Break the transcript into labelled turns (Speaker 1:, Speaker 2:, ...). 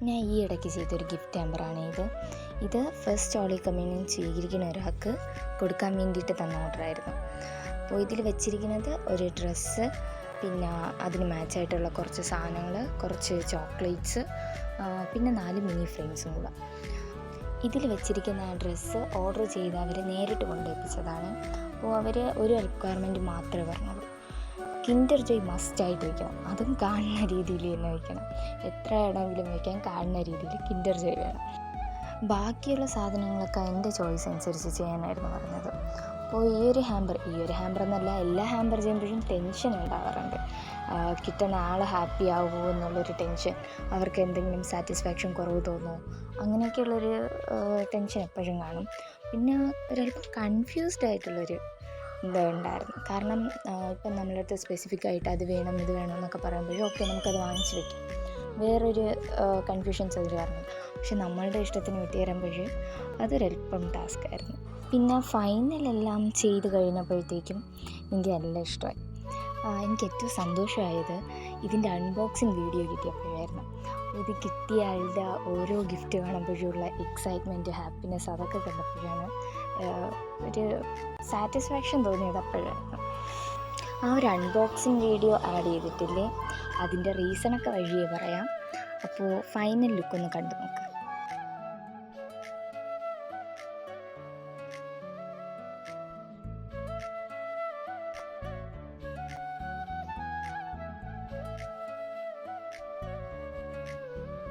Speaker 1: ഞാൻ ഈ ഇടയ്ക്ക് ചെയ്തൊരു ഗിഫ്റ്റ് ഹാമ്പറാണ് ഇത് ഫസ്റ്റ് ഹോളി കമ്മ്യൂണിയൻ സ്വീകരിക്കുന്ന ഒരാൾക്ക് കൊടുക്കാൻ വേണ്ടിയിട്ട് തന്ന ഓർഡറായിരുന്നു. അപ്പോൾ ഇതിൽ വെച്ചിരിക്കുന്നത് ഒരു ഡ്രസ്സ്, പിന്നെ അതിന് മാച്ചായിട്ടുള്ള കുറച്ച് സാധനങ്ങൾ, കുറച്ച് ചോക്ലേറ്റ്സ്, പിന്നെ 4 മിനി ഫ്രെയിംസും കൂടെ. ഇതിൽ വെച്ചിരിക്കുന്ന ആ ഡ്രസ്സ് ഓർഡർ ചെയ്ത് അവർ നേരിട്ട് കൊണ്ടുവയ്പ്പിച്ചതാണ്. അപ്പോൾ അവർ ഒരു റിക്വയർമെൻറ്റ് മാത്രമേ പറഞ്ഞുള്ളൂ, കിൻഡർ ജോയ് മസ്റ്റായിട്ട് വയ്ക്കണം, അതും കാണുന്ന രീതിയിൽ തന്നെ വയ്ക്കണം. എത്ര ഇടമെങ്കിലും വയ്ക്കാൻ കാണുന്ന രീതിയിൽ കിൻഡർ ജോയ് വേണം. ബാക്കിയുള്ള സാധനങ്ങളൊക്കെ എൻ്റെ ചോയ്സ് അനുസരിച്ച് ചെയ്യാനായിരുന്നു പറഞ്ഞത്. അപ്പോൾ ഈ ഒരു ഹാമ്പർ എന്നല്ല, എല്ലാ ഹാമ്പർ ചെയ്യുമ്പോഴും ടെൻഷൻ ഉണ്ടാവാറുണ്ട്. കിട്ടുന്ന ആൾ ഹാപ്പി ആവുമോ എന്നുള്ളൊരു ടെൻഷൻ, അവർക്ക് എന്തെങ്കിലും സാറ്റിസ്ഫാക്ഷൻ കുറവ് തോന്നുമോ, അങ്ങനെയൊക്കെയുള്ളൊരു ടെൻഷൻ എപ്പോഴും കാണും. പിന്നെ ഒരല്പം കൺഫ്യൂസ്ഡ് ആയിട്ടുള്ളൊരു ഉണ്ടായിരുന്നു. കാരണം ഇപ്പം നമ്മളടുത്ത് സ്പെസിഫിക് ആയിട്ട് അത് വേണം ഇത് വേണം എന്നൊക്കെ പറയുമ്പോഴും ഓക്കെ നമുക്കത് വാങ്ങിച്ച് വയ്ക്കും, വേറൊരു കൺഫ്യൂഷൻസ് അതിൽ കാരണം. പക്ഷെ നമ്മളുടെ ഇഷ്ടത്തിന് വിട്ടു തരുമ്പോഴേ അതൊരല്പം ടാസ്ക് ആയിരുന്നു. പിന്നെ ഫൈനലെല്ലാം ചെയ്ത് കഴിഞ്ഞപ്പോഴത്തേക്കും എനിക്ക് നല്ല ഇഷ്ടമായി. എനിക്ക് ഏറ്റവും സന്തോഷമായത് ഇതിൻ്റെ അൺബോക്സിങ് വീഡിയോ കിട്ടിയപ്പോഴായിരുന്നു. ഇത് കിട്ടിയ ആളുടെ ഓരോ ഗിഫ്റ്റ് കാണുമ്പോഴുള്ള എക്സൈറ്റ്മെൻറ്റ്, ഹാപ്പിനെസ്, അതൊക്കെ കണ്ടപ്പോഴാണ് ഒരു സാറ്റിസ്ഫാക്ഷൻ തോന്നിയത് അപ്പോഴായിരുന്നു. ആ ഒരു അൺബോക്സിങ് വീഡിയോ ആഡ് ചെയ്തിട്ടില്ലേ, അതിൻ്റെ റീസണൊക്കെ വഴിയേ പറയാം. അപ്പോൾ ഫൈനൽ ലുക്കൊന്ന് കണ്ടു നോക്കുക.